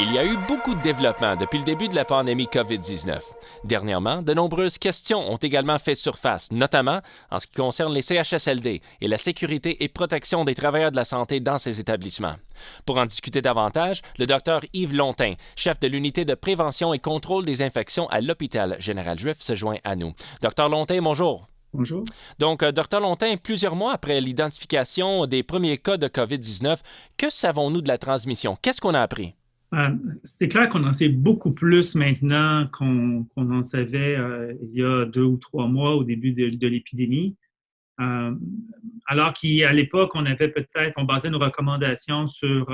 Il y a eu beaucoup de développement depuis le début de la pandémie COVID-19. Dernièrement, de nombreuses questions ont également fait surface, notamment en ce qui concerne les CHSLD et la sécurité et protection des travailleurs de la santé dans ces établissements. Pour en discuter davantage, le docteur Yves Lontin, chef de l'unité de prévention et contrôle des infections à l'hôpital Général-Juif, se joint à nous. Docteur Lontin, bonjour. Bonjour. Donc, Dr Lontin, plusieurs mois après l'identification des premiers cas de COVID-19, que savons-nous de la transmission? Qu'est-ce qu'on a appris? C'est clair qu'on en sait beaucoup plus maintenant qu'on en savait il y a 2 ou 3 mois au début de l'épidémie. Euh, Alors qu'à l'époque, on basait nos recommandations sur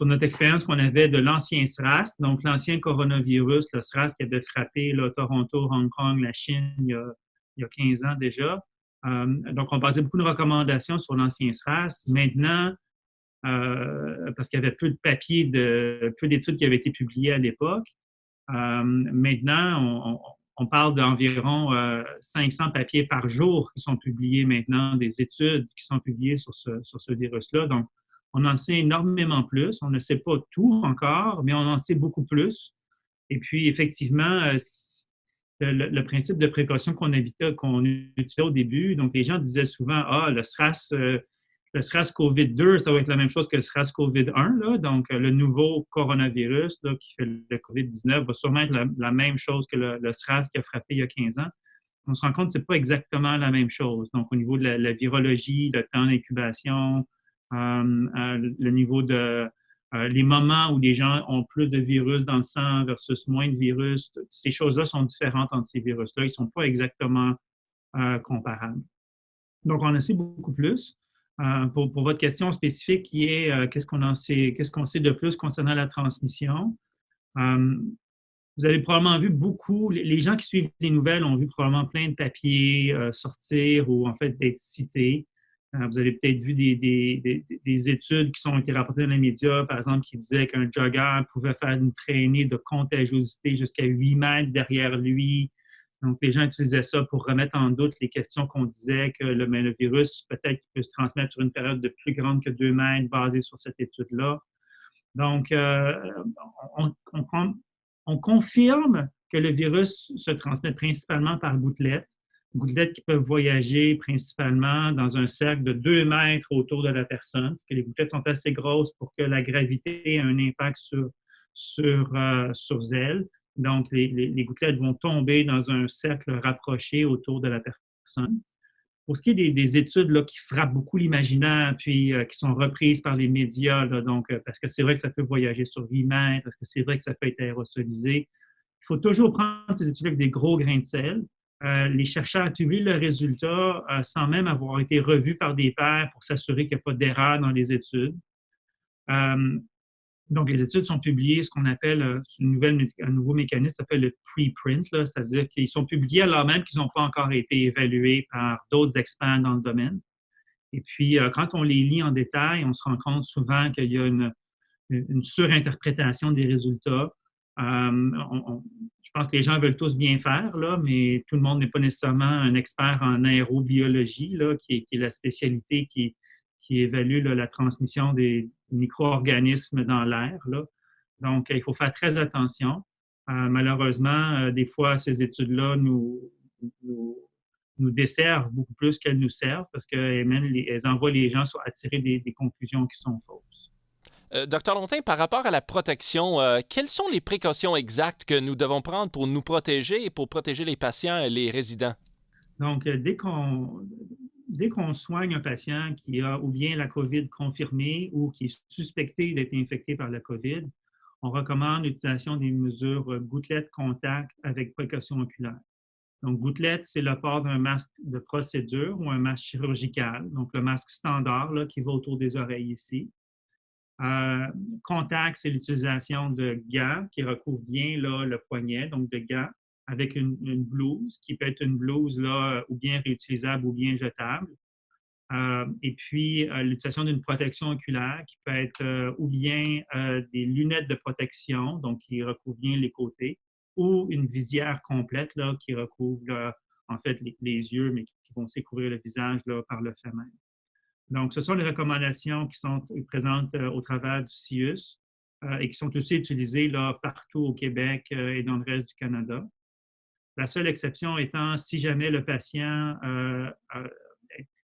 notre expérience qu'on avait de l'ancien SRAS, donc l'ancien coronavirus, le SRAS qui avait frappé là, Toronto, Hong Kong, la Chine il y a 15 ans déjà. Donc, on basait beaucoup de recommandations sur l'ancien SRAS. Maintenant, parce qu'il y avait peu de papiers, peu d'études qui avaient été publiées à l'époque. Maintenant, on parle d'environ 500 papiers par jour qui sont publiés maintenant, des études qui sont publiées sur ce virus-là. Donc, on en sait énormément plus. On ne sait pas tout encore, mais on en sait beaucoup plus. Et puis, effectivement, le principe de précaution qu'on utilisait au début, donc les gens disaient souvent, le SRAS COVID-2, ça va être la même chose que le SRAS COVID-1, là. Donc, le nouveau coronavirus là, qui fait le COVID-19 va sûrement être la même chose que le SRAS qui a frappé il y a 15 ans. On se rend compte que ce n'est pas exactement la même chose. Donc, au niveau de la virologie, le temps d'incubation, le niveau de les moments où les gens ont plus de virus dans le sang versus moins de virus, ces choses-là sont différentes entre ces virus-là. Ils ne sont pas exactement comparables. Donc, on en sait beaucoup plus. Pour votre question spécifique qui est qu'est-ce qu'on sait de plus concernant la transmission. Euh, Vous avez probablement vu beaucoup, les gens qui suivent les nouvelles ont vu probablement plein de papiers sortir ou en fait d'être cités. Vous avez peut-être vu des études qui ont été rapportées dans les médias, par exemple, qui disaient qu'un jogger pouvait faire une traînée de contagiosité jusqu'à 8 mètres derrière lui. Donc, les gens utilisaient ça pour remettre en doute les questions qu'on disait que le virus, peut-être qu'il peut se transmettre sur une période de plus grande que 2 mètres basée sur cette étude-là. Donc, on confirme que le virus se transmet principalement par gouttelettes qui peuvent voyager principalement dans un cercle de 2 mètres autour de la personne, parce que les gouttelettes sont assez grosses pour que la gravité ait un impact sur elles. Donc, les gouttelettes vont tomber dans un cercle rapproché autour de la personne. Pour ce qui est des études là, qui frappent beaucoup l'imaginaire, puis qui sont reprises par les médias, là, donc, parce que c'est vrai que ça peut voyager sur 8 mètres, parce que c'est vrai que ça peut être aérosolisé, il faut toujours prendre ces études avec des gros grains de sel. Les chercheurs publient le résultat sans même avoir été revus par des pairs pour s'assurer qu'il n'y a pas d'erreur dans les études. Euh, donc, les études sont publiées, ce qu'on appelle un nouveau mécanisme, ça s'appelle le preprint, là, c'est-à-dire qu'ils sont publiés alors même qu'ils n'ont pas encore été évalués par d'autres experts dans le domaine. Et puis, quand on les lit en détail, on se rend compte souvent qu'il y a une surinterprétation des résultats. Je pense que les gens veulent tous bien faire, là, mais tout le monde n'est pas nécessairement un expert en aérobiologie, là, qui est la spécialité qui évalue là, la transmission des micro-organismes dans l'air, là. Donc, il faut faire très attention. Malheureusement, des fois, ces études-là nous, nous desservent beaucoup plus qu'elles nous servent parce qu'elles envoient les gens à tirer des conclusions qui sont fausses. Docteur Lontin, par rapport à la protection, quelles sont les précautions exactes que nous devons prendre pour nous protéger et pour protéger les patients et les résidents? Donc, dès qu'on soigne un patient qui a ou bien la COVID confirmée ou qui est suspecté d'être infecté par la COVID, on recommande l'utilisation des mesures gouttelettes contact avec précaution oculaire. Donc, gouttelette, c'est le port d'un masque de procédure ou un masque chirurgical, donc le masque standard là, qui va autour des oreilles ici. Euh, Contact, c'est l'utilisation de gants qui recouvrent bien là, le poignet, donc de gants avec une blouse qui peut être une blouse là, ou bien réutilisable ou bien jetable. Et puis, l'utilisation d'une protection oculaire qui peut être ou bien des lunettes de protection, donc qui recouvrent bien les côtés, ou une visière complète là, qui recouvre là, en fait les yeux, mais qui vont aussi couvrir le visage là, par le fait même. Donc, ce sont les recommandations qui sont présentes au travers du CIUS. et qui sont aussi utilisés là, partout au Québec et dans le reste du Canada. La seule exception étant si jamais le patient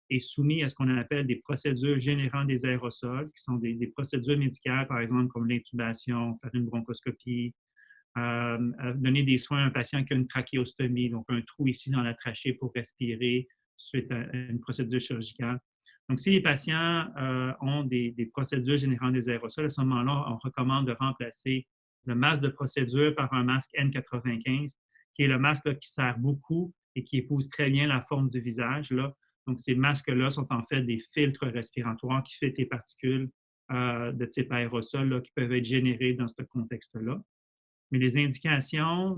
est soumis à ce qu'on appelle des procédures générant des aérosols, qui sont des procédures médicales, par exemple, comme l'intubation, faire une bronchoscopie, donner des soins à un patient qui a une trachéostomie, donc un trou ici dans la trachée pour respirer suite à une procédure chirurgicale. Donc, si les patients ont des procédures générant des aérosols, à ce moment-là, on recommande de remplacer le masque de procédure par un masque N95, qui est le masque là, qui sert beaucoup et qui épouse très bien la forme du visage. Là. Donc, ces masques-là sont en fait des filtres respiratoires qui filtrent les particules de type aérosol là, qui peuvent être générées dans ce contexte-là. Mais les indications,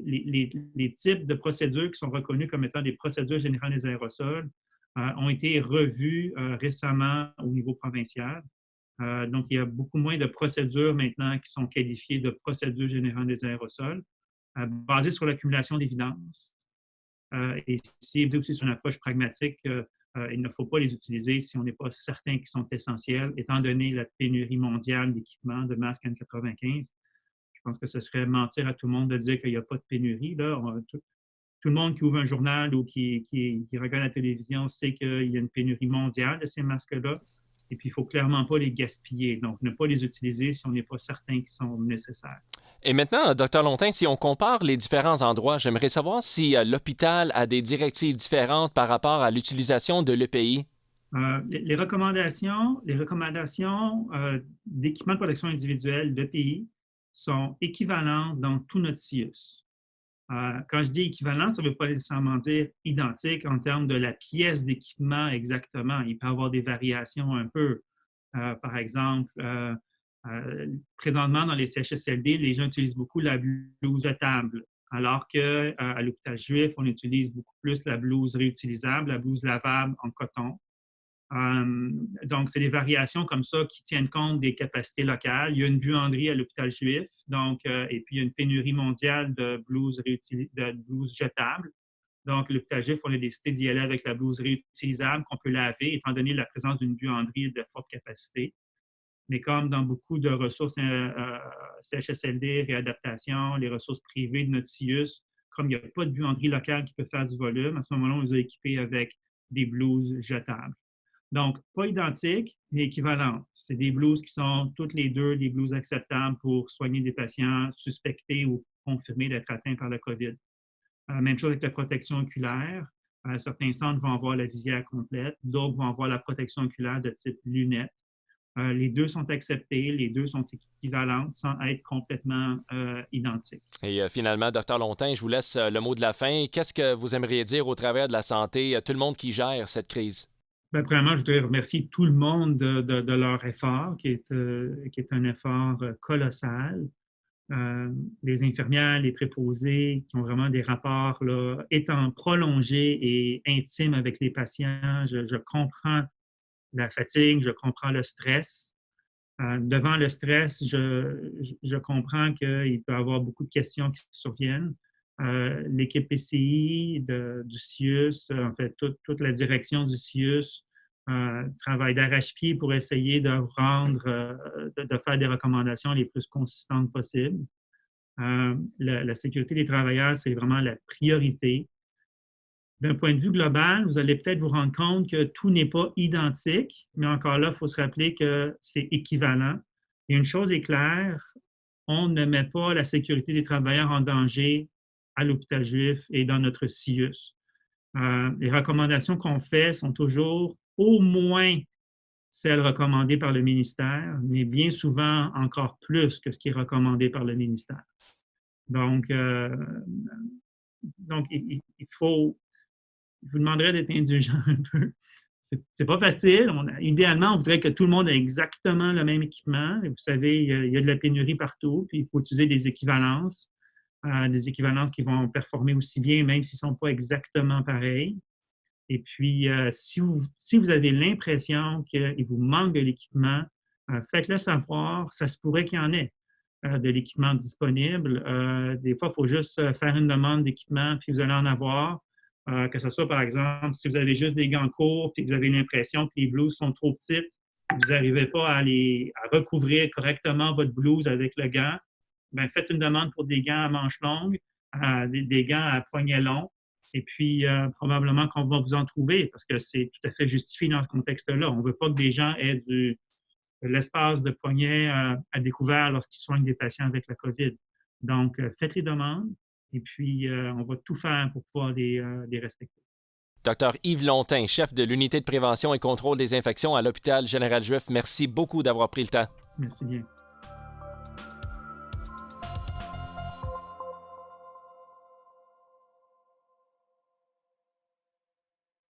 les types de procédures qui sont reconnues comme étant des procédures générant des aérosols ont été revus récemment au niveau provincial. Donc, il y a beaucoup moins de procédures maintenant qui sont qualifiées de procédures générant des aérosols, basées sur l'accumulation d'évidence. Et c'est aussi sur une approche pragmatique. Il ne faut pas les utiliser si on n'est pas certain qu'ils sont essentiels, étant donné la pénurie mondiale d'équipements de masques N95. Je pense que ce serait mentir à tout le monde de dire qu'il n'y a pas de pénurie. Là. Tout le monde qui ouvre un journal ou qui regarde la télévision sait qu'il y a une pénurie mondiale de ces masques-là. Et puis, il ne faut clairement pas les gaspiller. Donc, ne pas les utiliser si on n'est pas certain qu'ils sont nécessaires. Et maintenant, Dr Lontin, si on compare les différents endroits, j'aimerais savoir si l'hôpital a des directives différentes par rapport à l'utilisation de l'EPI. Les recommandations d'équipements de protection individuelle d'EPI sont équivalentes dans tout notre CIUS. Quand je dis équivalent, ça ne veut pas nécessairement dire identique en termes de la pièce d'équipement exactement. Il peut y avoir des variations un peu. Par exemple, présentement, dans les CHSLD, les gens utilisent beaucoup la blouse jetable, alors qu'à l'hôpital juif, on utilise beaucoup plus la blouse réutilisable, la blouse lavable en coton. Donc, c'est des variations comme ça qui tiennent compte des capacités locales. Il y a une buanderie à l'hôpital juif, donc, et puis il y a une pénurie mondiale de blouses jetables. Donc, l'hôpital juif, on a décidé d'y aller avec la blouse réutilisable qu'on peut laver, étant donné la présence d'une buanderie de forte capacité. Mais comme dans beaucoup de ressources CHSLD, réadaptation, les ressources privées de notre CIUS, comme il n'y a pas de buanderie locale qui peut faire du volume, à ce moment-là, on les a équipés avec des blouses jetables. Donc, pas identiques, mais équivalentes. C'est des blouses qui sont toutes les deux des blouses acceptables pour soigner des patients suspectés ou confirmés d'être atteints par la COVID. Même chose avec la protection oculaire. Certains centres vont avoir la visière complète, d'autres vont avoir la protection oculaire de type lunettes. Les deux sont acceptés, les deux sont équivalentes sans être complètement identiques. Et finalement, Dr Lontin, je vous laisse le mot de la fin. Qu'est-ce que vous aimeriez dire au travers de la santé, tout le monde qui gère cette crise? Bien, premièrement, je voudrais remercier tout le monde de leur effort, qui est un effort colossal. Les infirmières, les préposés, qui ont vraiment des rapports là, étant prolongés et intimes avec les patients. Je comprends la fatigue, je comprends le stress. Devant le stress, je comprends qu'il peut y avoir beaucoup de questions qui surviennent. L'équipe PCI du CIUS, en fait, toute la direction du CIUS travaille d'arrache-pied pour essayer de faire des recommandations les plus consistantes possibles. La sécurité des travailleurs, c'est vraiment la priorité. D'un point de vue global, vous allez peut-être vous rendre compte que tout n'est pas identique, mais encore là, il faut se rappeler que c'est équivalent. Et une chose est claire, on ne met pas la sécurité des travailleurs en danger à l'hôpital juif et dans notre CIUS. Les recommandations qu'on fait sont toujours au moins celles recommandées par le ministère, mais bien souvent encore plus que ce qui est recommandé par le ministère. Donc il faut... Je vous demanderais d'être indulgent un peu. C'est pas facile. Idéalement, on voudrait que tout le monde ait exactement le même équipement. Vous savez, il y a de la pénurie partout, puis il faut utiliser des équivalences qui vont performer aussi bien, même s'ils ne sont pas exactement pareils. Et puis, si vous avez l'impression qu'il vous manque de l'équipement, faites-le savoir. Ça se pourrait qu'il y en ait de l'équipement disponible. Des fois, il faut juste faire une demande d'équipement, puis vous allez en avoir. Que ce soit, par exemple, si vous avez juste des gants courts et que vous avez l'impression que les blouses sont trop petites, vous n'arrivez pas à recouvrir correctement votre blouse avec le gant, ben faites une demande pour des gants à manches longues, des gants à poignets longs, et puis probablement qu'on va vous en trouver parce que c'est tout à fait justifié dans ce contexte-là. On ne veut pas que des gens aient de l'espace de poignet à découvert lorsqu'ils soignent des patients avec la COVID. Donc, faites les demandes et puis on va tout faire pour pouvoir les respecter. Dr Yves Lontin, chef de l'unité de prévention et contrôle des infections à l'hôpital Général Juif, merci beaucoup d'avoir pris le temps. Merci bien.